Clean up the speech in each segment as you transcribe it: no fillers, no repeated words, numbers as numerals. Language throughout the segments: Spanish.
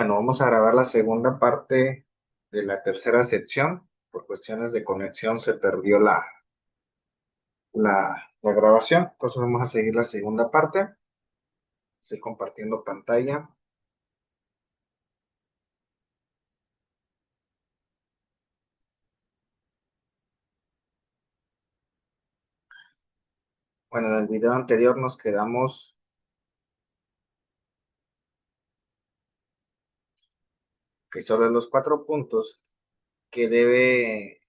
Bueno, vamos a grabar la segunda parte de la tercera sección. Por cuestiones de conexión se perdió la grabación. Entonces vamos a seguir la segunda parte. Estoy compartiendo pantalla. Bueno, en el video anterior nos quedamos que sobre los 4 puntos que debe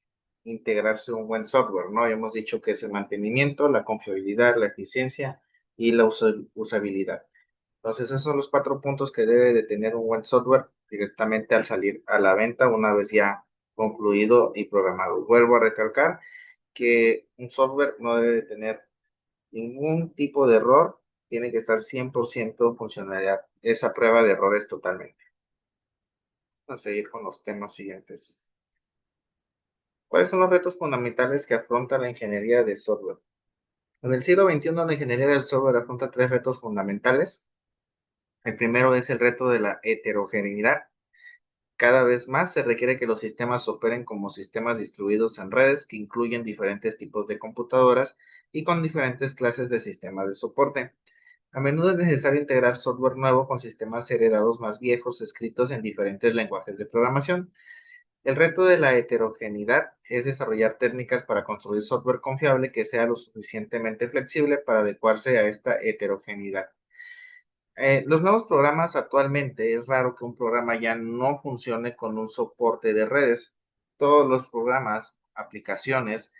integrarse un buen software, ¿no? Hemos dicho que es el mantenimiento, la confiabilidad, la eficiencia y la usabilidad. Entonces, esos son los 4 puntos que debe de tener un buen software directamente al salir a la venta una vez ya concluido y programado. Vuelvo a recalcar que un software no debe de tener ningún tipo de error, tiene que estar 100% funcionalidad. Esa prueba de errores totalmente. Vamos a seguir con los temas siguientes. ¿Cuáles son los retos fundamentales que afronta la ingeniería de software? En el siglo XXI, la ingeniería del software afronta tres retos fundamentales. El primero es el reto de la heterogeneidad. Cada vez más se requiere que los sistemas operen como sistemas distribuidos en redes que incluyen diferentes tipos de computadoras y con diferentes clases de sistemas de soporte. A menudo es necesario integrar software nuevo con sistemas heredados más viejos escritos en diferentes lenguajes de programación. El reto de la heterogeneidad es desarrollar técnicas para construir software confiable que sea lo suficientemente flexible para adecuarse a esta heterogeneidad. Los nuevos programas actualmente es raro que un programa ya no funcione con un soporte de redes. Todos los programas, aplicaciones,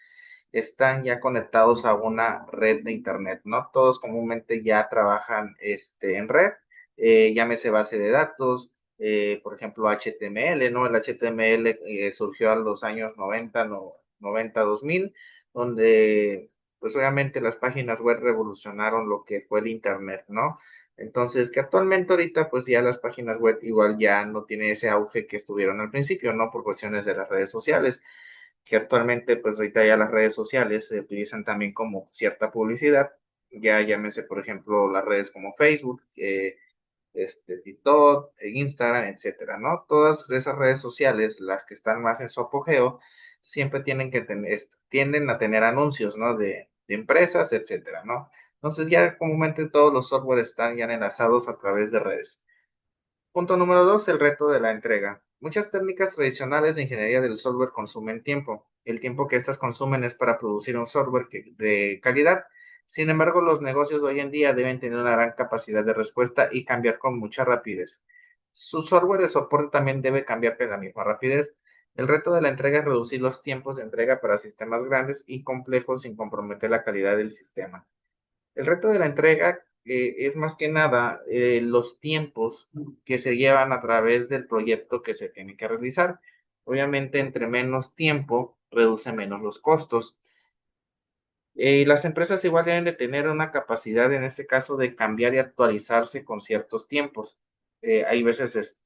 están ya conectados a una red de internet, ¿no? Todos comúnmente ya trabajan en red, llámese base de datos, por ejemplo HTML, ¿no? El HTML surgió a los años 90, 2000, donde pues obviamente las páginas web revolucionaron lo que fue el internet, ¿no? Entonces, que actualmente ahorita pues ya las páginas web igual ya no tiene ese auge que estuvieron al principio, ¿no? Por cuestiones de las redes sociales, que actualmente pues ahorita ya las redes sociales se utilizan también como cierta publicidad, ya llámese por ejemplo las redes como Facebook, TikTok, Instagram, etcétera, ¿no? Todas esas redes sociales, las que están más en su apogeo, siempre tienden a tener anuncios, ¿no? De empresas, etcétera, ¿no? Entonces ya comúnmente todos los software están ya enlazados a través de redes. Punto número dos, el reto de la entrega. Muchas técnicas tradicionales de ingeniería del software consumen tiempo. El tiempo que estas consumen es para producir un software de calidad. Sin embargo, los negocios de hoy en día deben tener una gran capacidad de respuesta y cambiar con mucha rapidez. Su software de soporte también debe cambiar con la misma rapidez. El reto de la entrega es reducir los tiempos de entrega para sistemas grandes y complejos sin comprometer la calidad del sistema. El reto de la entrega es más que nada los tiempos que se llevan a través del proyecto que se tiene que realizar. Obviamente, entre menos tiempo, reduce menos los costos. Las empresas igual deben de tener una capacidad, en este caso, de cambiar y actualizarse con ciertos tiempos. Hay veces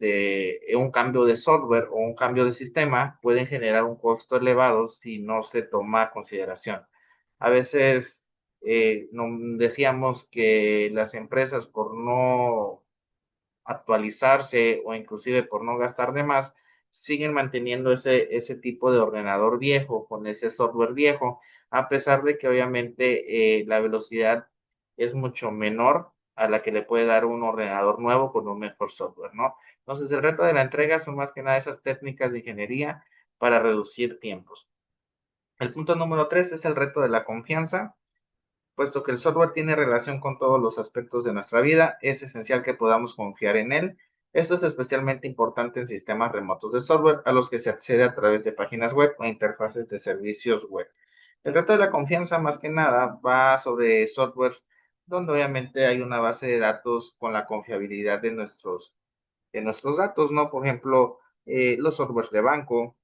un cambio de software o un cambio de sistema pueden generar un costo elevado si no se toma a consideración. A veces decíamos que las empresas por no actualizarse o inclusive por no gastar de más, siguen manteniendo ese tipo de ordenador viejo, con ese software viejo, a pesar de que obviamente la velocidad es mucho menor a la que le puede dar un ordenador nuevo con un mejor software, ¿no? Entonces, el reto de la entrega son más que nada esas técnicas de ingeniería para reducir tiempos. El punto número tres es el reto de la confianza. Puesto que el software tiene relación con todos los aspectos de nuestra vida, es esencial que podamos confiar en él. Esto es especialmente importante en sistemas remotos de software a los que se accede a través de páginas web o interfaces de servicios web. El reto de la confianza, más que nada, va sobre software donde obviamente hay una base de datos con la confiabilidad de nuestros datos, ¿no? Por ejemplo, los softwares de banco,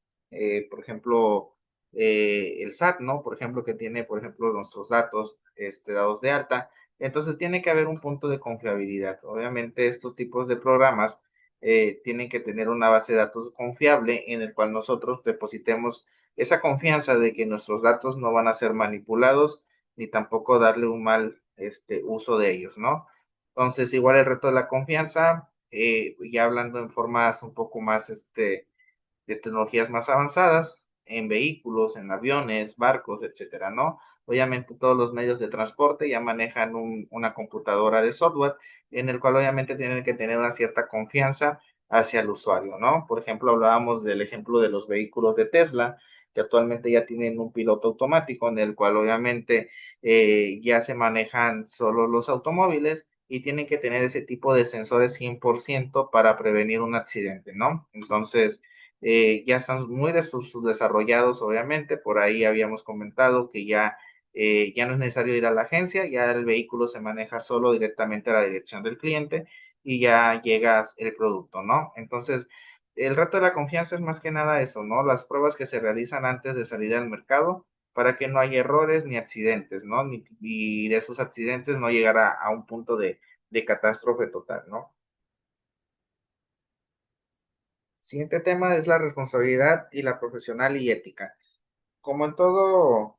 por ejemplo, el SAT, ¿no? Por ejemplo, que tiene, por ejemplo, nuestros datos dados de alta. Entonces, tiene que haber un punto de confiabilidad. Obviamente, estos tipos de programas tienen que tener una base de datos confiable en el cual nosotros depositemos esa confianza de que nuestros datos no van a ser manipulados ni tampoco darle un mal uso de ellos, ¿no? Entonces, igual el reto de la confianza ya hablando en formas un poco más, de tecnologías más avanzadas en vehículos, en aviones, barcos, etcétera, ¿no? Obviamente todos los medios de transporte ya manejan una computadora de software en el cual obviamente tienen que tener una cierta confianza hacia el usuario, ¿no? Por ejemplo, hablábamos del ejemplo de los vehículos de Tesla, que actualmente ya tienen un piloto automático en el cual obviamente ya se manejan solo los automóviles y tienen que tener ese tipo de sensores 100% para prevenir un accidente, ¿no? Entonces, ya están muy desarrollados, obviamente, por ahí habíamos comentado que ya no es necesario ir a la agencia, ya el vehículo se maneja solo directamente a la dirección del cliente y ya llega el producto, ¿no? Entonces, el reto de la confianza es más que nada eso, ¿no? Las pruebas que se realizan antes de salir al mercado para que no haya errores ni accidentes, ¿no? Y de esos accidentes no llegar a un punto de catástrofe total, ¿no? Siguiente tema es la responsabilidad y la profesional y ética. Como en todo,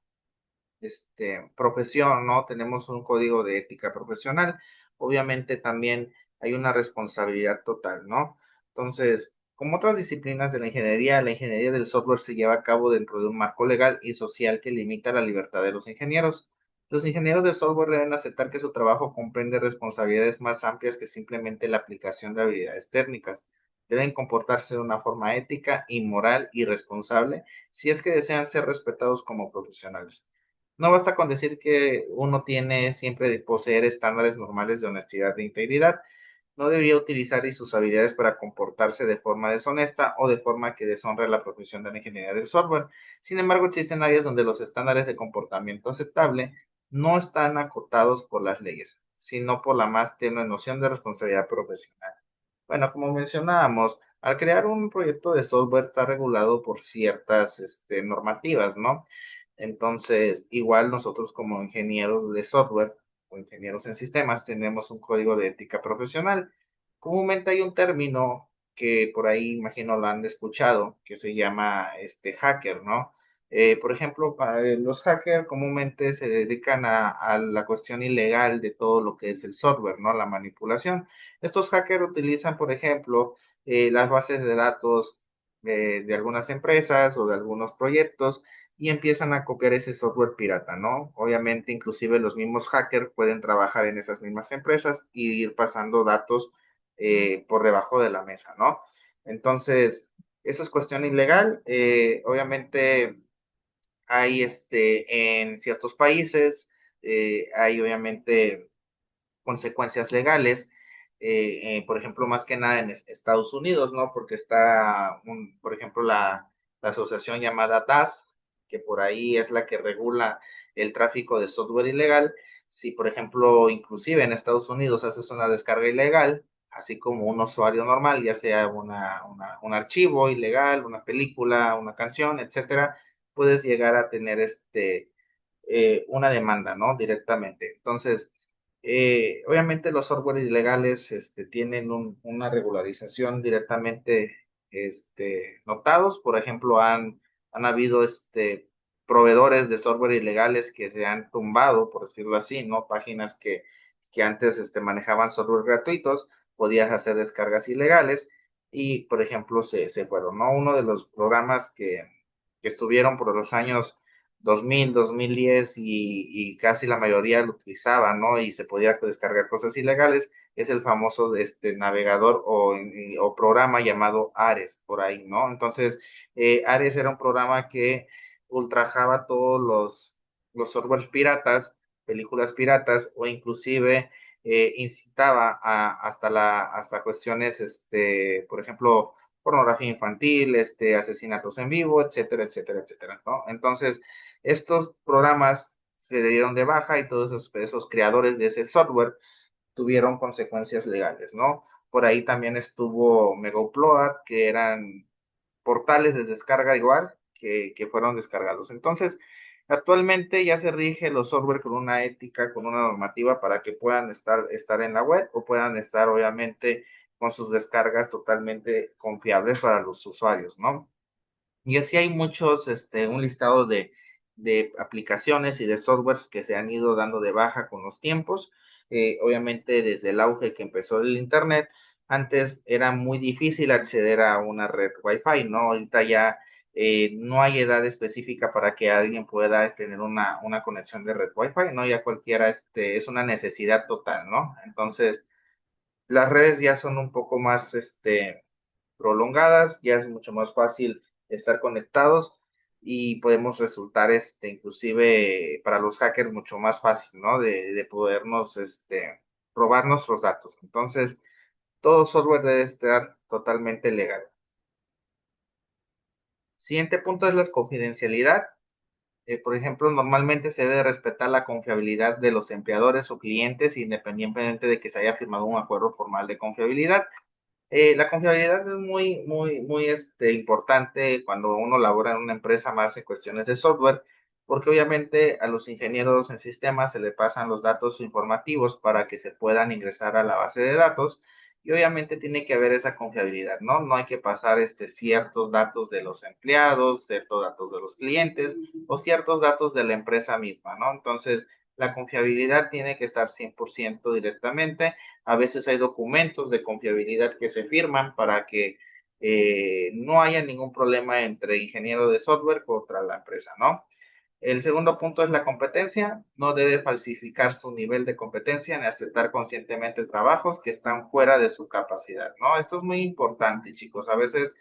profesión, ¿no? Tenemos un código de ética profesional. Obviamente también hay una responsabilidad total, ¿no? Entonces, como otras disciplinas de la ingeniería del software se lleva a cabo dentro de un marco legal y social que limita la libertad de los ingenieros. Los ingenieros de software deben aceptar que su trabajo comprende responsabilidades más amplias que simplemente la aplicación de habilidades técnicas. Deben comportarse de una forma ética y moral y responsable si es que desean ser respetados como profesionales. No basta con decir que uno tiene siempre de poseer estándares normales de honestidad e integridad. No debería utilizar y sus habilidades para comportarse de forma deshonesta o de forma que deshonre la profesión de la ingeniería del software. Sin embargo, existen áreas donde los estándares de comportamiento aceptable no están acotados por las leyes, sino por la más tenue noción de responsabilidad profesional. Bueno, como mencionábamos, al crear un proyecto de software está regulado por ciertas normativas, ¿no? Entonces, igual nosotros como ingenieros de software o ingenieros en sistemas tenemos un código de ética profesional. Comúnmente hay un término que por ahí imagino lo han escuchado, que se llama hacker, ¿no? Por ejemplo, los hackers comúnmente se dedican a la cuestión ilegal de todo lo que es el software, ¿no? La manipulación. Estos hackers utilizan, por ejemplo, las bases de datos de algunas empresas o de algunos proyectos y empiezan a copiar ese software pirata, ¿no? Obviamente, inclusive los mismos hackers pueden trabajar en esas mismas empresas y ir pasando datos por debajo de la mesa, ¿no? Entonces, eso es cuestión ilegal. Obviamente, hay en ciertos países, hay obviamente consecuencias legales, por ejemplo, más que nada en Estados Unidos, ¿no? Porque está, por ejemplo, la asociación llamada DAS, que por ahí es la que regula el tráfico de software ilegal. Si, por ejemplo, inclusive en Estados Unidos haces una descarga ilegal, así como un usuario normal, ya sea un archivo ilegal, una película, una canción, etcétera, puedes llegar a tener una demanda, ¿no? Directamente. Entonces, obviamente los softwares ilegales tienen una regularización directamente notados. Por ejemplo, han habido proveedores de software ilegales que se han tumbado, por decirlo así, ¿no? Páginas que antes manejaban software gratuitos, podías hacer descargas ilegales y, por ejemplo, se fueron, ¿no? Uno de los programas que estuvieron por los años 2000, 2010 y casi la mayoría lo utilizaba, ¿no? Y se podía descargar cosas ilegales, es el famoso navegador o programa llamado Ares, por ahí, ¿no? Entonces, Ares era un programa que ultrajaba todos los softwares piratas, películas piratas o inclusive incitaba hasta cuestiones, por ejemplo, pornografía infantil, asesinatos en vivo, etcétera, etcétera, etcétera, ¿no? Entonces, estos programas se le dieron de baja y todos esos creadores de ese software tuvieron consecuencias legales, ¿no? Por ahí también estuvo Megaupload, que eran portales de descarga igual que fueron descargados. Entonces, actualmente ya se rige los software con una ética, con una normativa para que puedan estar en la web o puedan estar, obviamente, con sus descargas totalmente confiables para los usuarios, ¿no? Y así hay muchos, un listado de aplicaciones y de softwares que se han ido dando de baja con los tiempos. Obviamente desde el auge que empezó el Internet, Antes era muy difícil acceder a una red Wi-Fi, ¿no? Ahorita ya no hay edad específica para que alguien pueda tener una conexión de red Wi-Fi, ¿no? Ya cualquiera es una necesidad total, ¿no? Entonces, las redes ya son un poco más prolongadas, ya es mucho más fácil estar conectados y podemos resultar, inclusive para los hackers, mucho más fácil, ¿no? De podernos, robar nuestros datos. Entonces, todo software debe estar totalmente legal. Siguiente punto es la confidencialidad. Por ejemplo, normalmente se debe respetar la confiabilidad de los empleadores o clientes independientemente de que se haya firmado un acuerdo formal de confiabilidad. La confiabilidad es muy importante cuando uno labora en una empresa más en cuestiones de software, porque obviamente a los ingenieros en sistemas se le pasan los datos informativos para que se puedan ingresar a la base de datos y obviamente tiene que haber esa confiabilidad, ¿no? No hay que pasar ciertos datos de los empleados, ciertos datos de los clientes o ciertos datos de la empresa misma, ¿no? Entonces, la confiabilidad tiene que estar 100% directamente. A veces hay documentos de confiabilidad que se firman para que no haya ningún problema entre ingeniero de software contra la empresa, ¿no? El segundo punto es la competencia. No debe falsificar su nivel de competencia ni aceptar conscientemente trabajos que están fuera de su capacidad, ¿no? Esto es muy importante, chicos. A veces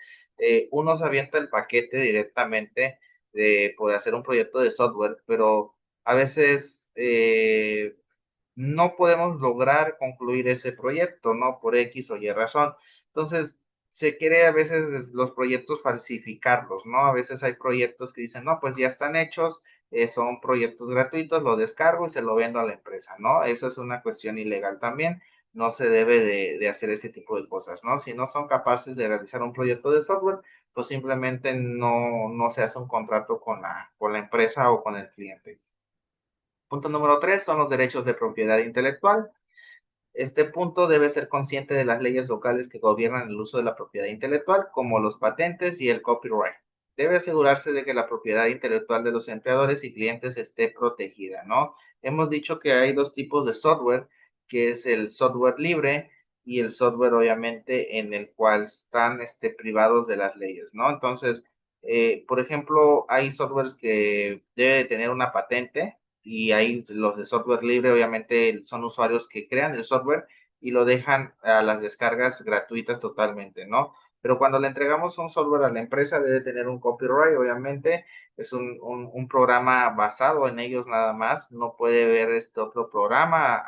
uno se avienta el paquete directamente de poder hacer un proyecto de software, pero a veces no podemos lograr concluir ese proyecto, ¿no? Por X o Y razón. Entonces, se quiere a veces los proyectos falsificarlos, ¿no? A veces hay proyectos que dicen, no, pues ya están hechos, son proyectos gratuitos, lo descargo y se lo vendo a la empresa, ¿no? Eso es una cuestión ilegal también. No se debe de hacer ese tipo de cosas, ¿no? Si no son capaces de realizar un proyecto de software, pues simplemente no se hace un contrato con la empresa o con el cliente. Punto número 3 son los derechos de propiedad intelectual. Este punto debe ser consciente de las leyes locales que gobiernan el uso de la propiedad intelectual, como los patentes y el copyright. Debe asegurarse de que la propiedad intelectual de los empleadores y clientes esté protegida, ¿no? Hemos dicho que hay dos tipos de software, que es el software libre y el software, obviamente, en el cual están privados de las leyes, ¿no? Entonces, por ejemplo, hay softwares que debe de tener una patente, y ahí los de software libre obviamente son usuarios que crean el software y lo dejan a las descargas gratuitas totalmente, ¿no? Pero cuando le entregamos un software a la empresa debe tener un copyright, obviamente, es un programa basado en ellos nada más, no puede ver este otro programa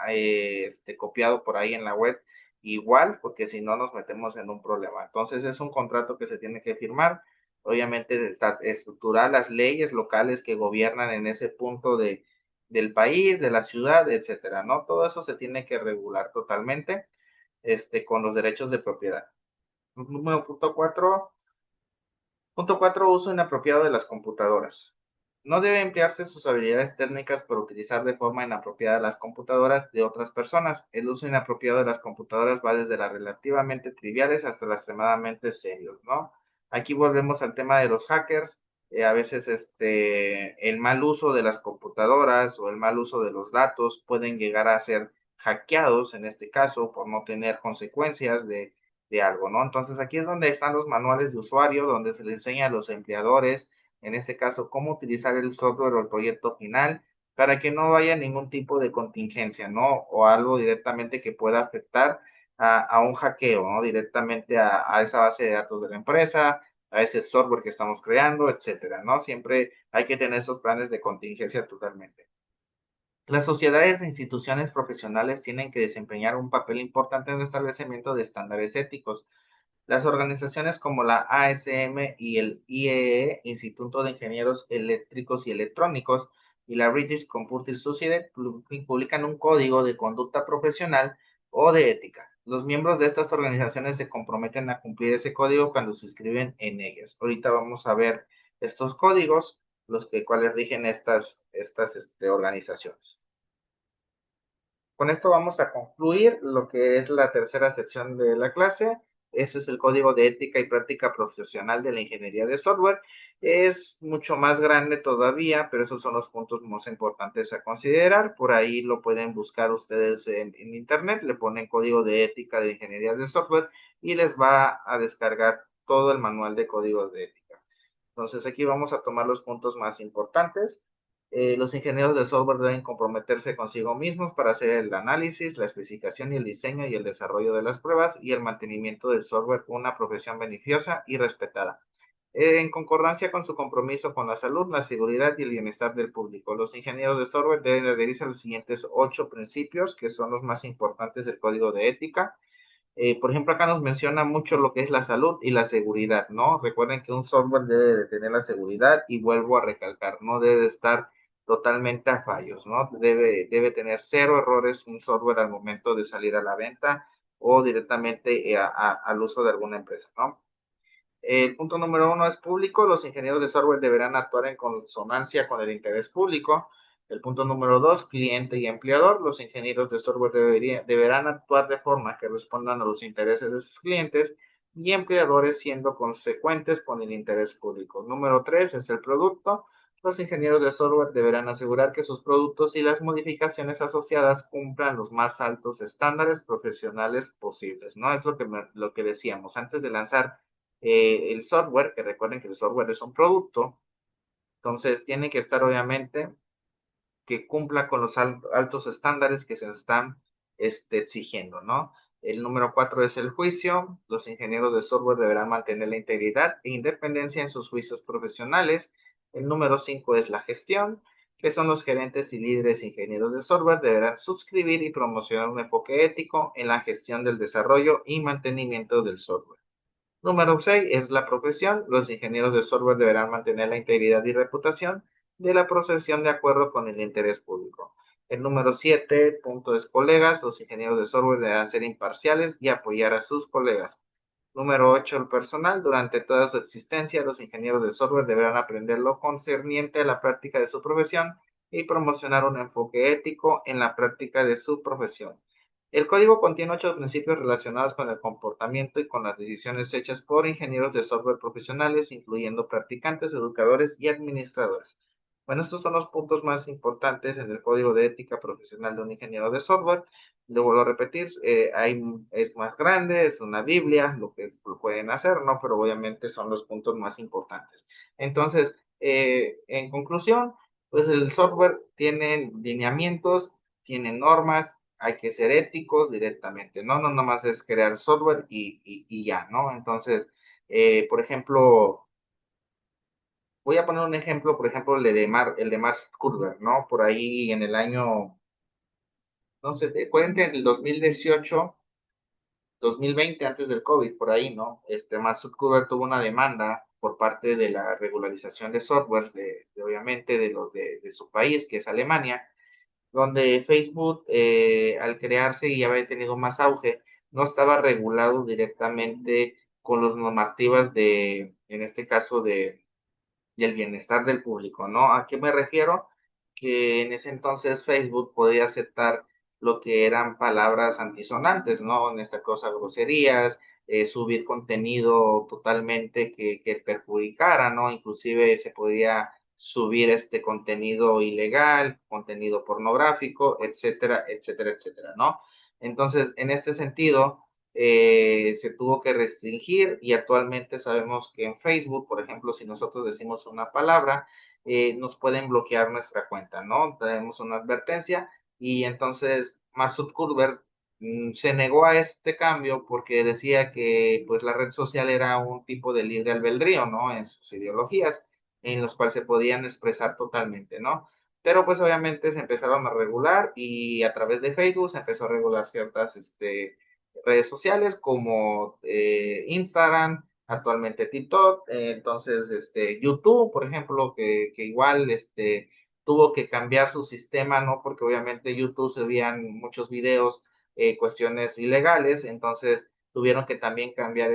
copiado por ahí en la web igual, porque si no nos metemos en un problema. Entonces es un contrato que se tiene que firmar, obviamente estructurar las leyes locales que gobiernan en ese punto del país, de la ciudad, etcétera, ¿no? Todo eso se tiene que regular totalmente, con los derechos de propiedad. Número punto cuatro, uso inapropiado de las computadoras. No debe emplearse sus habilidades técnicas por utilizar de forma inapropiada las computadoras de otras personas. El uso inapropiado de las computadoras va desde las relativamente triviales hasta las extremadamente serios, ¿no? Aquí volvemos al tema de los hackers. A veces el mal uso de las computadoras o el mal uso de los datos pueden llegar a ser hackeados, en este caso, por no tener consecuencias de algo, ¿no? Entonces aquí es donde están los manuales de usuario, donde se le enseña a los empleadores, en este caso, cómo utilizar el software o el proyecto final para que no haya ningún tipo de contingencia, ¿no? O algo directamente que pueda afectar a un hackeo, ¿no? Directamente a esa base de datos de la empresa, a ese software que estamos creando, etcétera, ¿no? Siempre hay que tener esos planes de contingencia totalmente. Las sociedades e instituciones profesionales tienen que desempeñar un papel importante en el establecimiento de estándares éticos. Las organizaciones como la ASM y el IEE, Instituto de Ingenieros Eléctricos y Electrónicos, y la British Computer Society publican un código de conducta profesional o de ética. Los miembros de estas organizaciones se comprometen a cumplir ese código cuando se inscriben en ellas. Ahorita vamos a ver estos códigos, cuales rigen estas organizaciones. Con esto vamos a concluir lo que es la tercera sección de la clase. Ese es el código de ética y práctica profesional de la ingeniería de software. Es mucho más grande todavía, pero esos son los puntos más importantes a considerar. Por ahí lo pueden buscar ustedes en internet, le ponen código de ética de ingeniería de software y les va a descargar todo el manual de códigos de ética. Entonces aquí vamos a tomar los puntos más importantes. Los ingenieros de software deben comprometerse consigo mismos para hacer el análisis, la especificación y el diseño y el desarrollo de las pruebas y el mantenimiento del software una profesión beneficiosa y respetada. En concordancia con su compromiso con la salud, la seguridad y el bienestar del público. Los ingenieros de software deben adherirse a los siguientes 8 principios, que son los más importantes del código de ética. Por ejemplo, acá nos menciona mucho lo que es la salud y la seguridad, ¿no? Recuerden que un software debe de tener la seguridad y vuelvo a recalcar, no debe estar totalmente a fallos, ¿no? Debe tener cero errores un software al momento de salir a la venta o directamente al uso de alguna empresa, ¿no? El punto número 1 es público. Los ingenieros de software deberán actuar en consonancia con el interés público. El punto número 2, cliente y empleador. Los ingenieros de software deberán actuar de forma que respondan a los intereses de sus clientes y empleadores siendo consecuentes con el interés público. Número 3 es el producto. Los ingenieros de software deberán asegurar que sus productos y las modificaciones asociadas cumplan los más altos estándares profesionales posibles, ¿no? Es lo que decíamos antes de lanzar el software, que recuerden que el software es un producto, entonces tiene que estar obviamente que cumpla con los altos estándares que se están exigiendo, ¿no? El número 4 es el juicio. Los ingenieros de software deberán mantener la integridad e independencia en sus juicios profesionales. El número 5 es la gestión, que son los gerentes y líderes ingenieros de software deberán suscribir y promocionar un enfoque ético en la gestión del desarrollo y mantenimiento del software. Número 6 es la profesión. Los ingenieros de software deberán mantener la integridad y reputación de la profesión de acuerdo con el interés público. El número 7 punto es colegas. Los ingenieros de software deberán ser imparciales y apoyar a sus colegas. Número 8 el personal. Durante toda su existencia, los ingenieros de software deberán aprender lo concerniente a la práctica de su profesión y promocionar un enfoque ético en la práctica de su profesión. El código contiene 8 principios relacionados con el comportamiento y con las decisiones hechas por ingenieros de software profesionales, incluyendo practicantes, educadores y administradores. Bueno, estos son los puntos más importantes en el código de ética profesional de un ingeniero de software. Lo vuelvo a repetir, es más grande, es una Biblia, lo que lo pueden hacer, ¿no? Pero obviamente son los puntos más importantes. Entonces, en conclusión, pues el software tiene lineamientos, tiene normas, hay que ser éticos directamente, ¿no? No nomás es crear software y ya, ¿no? Entonces, por ejemplo, voy a poner un ejemplo, por ejemplo, el de Mark Zuckerberg, ¿no? Por ahí en el año, no sé, cuenten el 2018, 2020, antes del COVID, por ahí, ¿no? Mark Zuckerberg tuvo una demanda por parte de la regularización de software, obviamente de su país, que es Alemania, donde Facebook, al crearse y haber tenido más auge, no estaba regulado directamente con las normativas en este caso, y el bienestar del público, ¿no? ¿A qué me refiero? Que en ese entonces Facebook podía aceptar lo que eran palabras antisonantes, ¿no? En esta cosa, groserías, subir contenido totalmente que perjudicara, ¿no? Inclusive se podía subir este contenido ilegal, contenido pornográfico, etcétera, etcétera, etcétera, ¿no? Entonces, en este sentido, se tuvo que restringir y actualmente sabemos que en Facebook, por ejemplo, si nosotros decimos una palabra, nos pueden bloquear nuestra cuenta, ¿no? Tenemos una advertencia y entonces Mark Zuckerberg se negó a este cambio porque decía que pues la red social era un tipo de libre albedrío, ¿no? En sus ideologías, en los cuales se podían expresar totalmente, ¿no? Pero pues obviamente se empezaron a regular y a través de Facebook se empezó a regular ciertas, redes sociales como Instagram, actualmente TikTok, entonces YouTube, por ejemplo, que igual tuvo que cambiar su sistema, ¿no? Porque obviamente YouTube se veían muchos videos, cuestiones ilegales, entonces tuvieron que también cambiar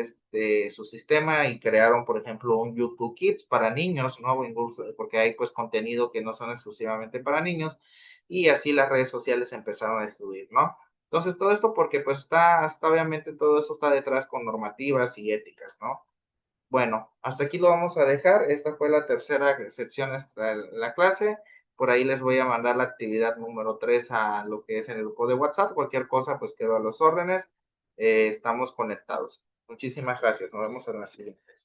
su sistema y crearon, por ejemplo, un YouTube Kids para niños, ¿no? Porque hay pues contenido que no son exclusivamente para niños y así las redes sociales empezaron a destruir, ¿no? Entonces, todo esto porque pues está obviamente todo eso está detrás con normativas y éticas, ¿no? Bueno, hasta aquí lo vamos a dejar. Esta fue la tercera sección de la clase. Por ahí les voy a mandar la actividad número 3 a lo que es en el grupo de WhatsApp. Cualquier cosa, pues quedo a los órdenes. Estamos conectados. Muchísimas gracias. Nos vemos en la siguiente.